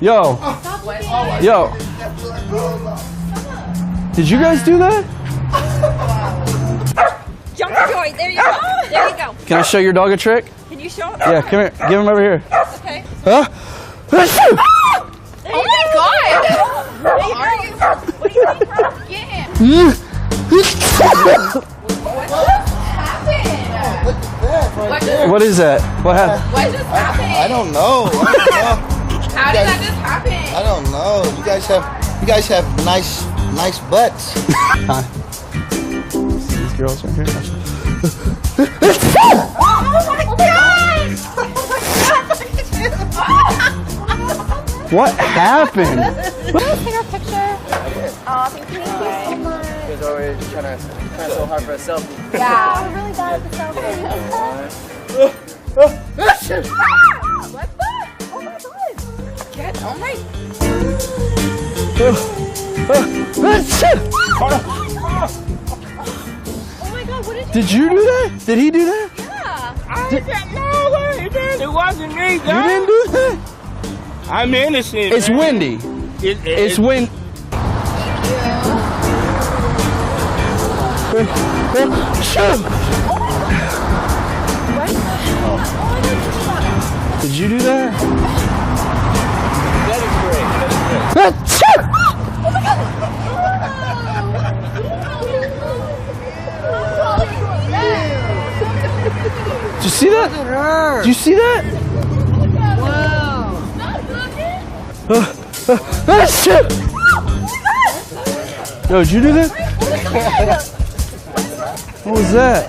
Yo. Yo. Did you guys do that? Jump joy. There you go. There you go. Can I show your dog a trick? Can you show him? Yeah, come here. Give him over here. Okay. Huh? Oh my God! What are you? What do you think, bro? Get him. What happened? What is that? What happened? What just happened? I don't know. How did that just happen? I don't know. You guys have nice butts. Hi. These girls right here. Oh my God! What happened? Can I take our picture? Oh, thank you so much. He's always trying so hard for a selfie. Yeah, we're really bad at the selfie. What the? Oh my God! Get oh my! Oh my God! What did you? Did you do that? Did he do that? Yeah. I didn't know it wasn't me, You didn't do that? I'm innocent. It's man. windy. It's wind. Did you do that? That is great. That is Did you see that? Did you see that? Yo, did you do that? What was that?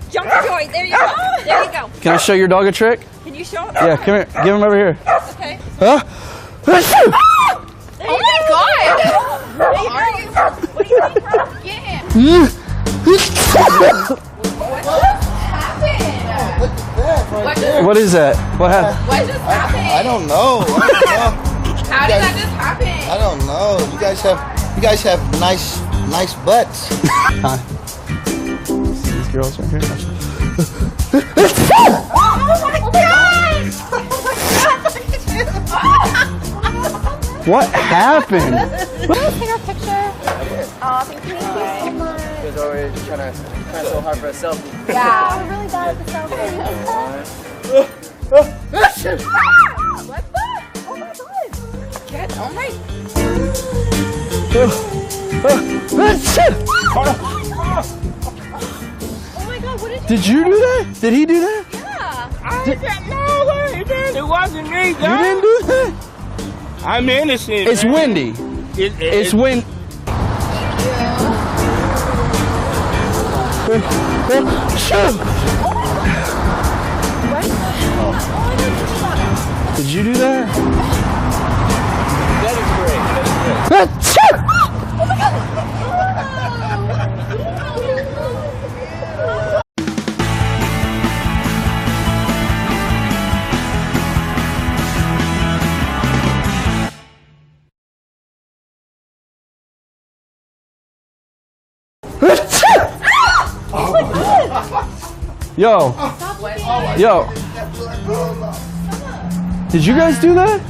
Jump joy. There you go. There you go. Can I show your dog a trick? Can you show him? Yeah, come here. Give him over here. Okay. Huh? Oh my God! What are you? What do you think, bro? Get him. What happened? What is that? What happened? What just happened? I don't know. How did that just happen? I don't know. You guys have nice butts. Hi. These girls right here. Oh my God! What happened? Can I take our picture? Oh, thank you so much. He's always trying so hard for a selfie. Yeah, we're really bad at the selfie. What the? Oh my God! Get oh my! Oh my God! What did you? Did you do that? Did he do that? Yeah. I didn't know it wasn't me, You didn't do that? I'm innocent. It's man. windy. It's wind. Did you do that? That is great. That is Yo. Yo. Did you guys do that?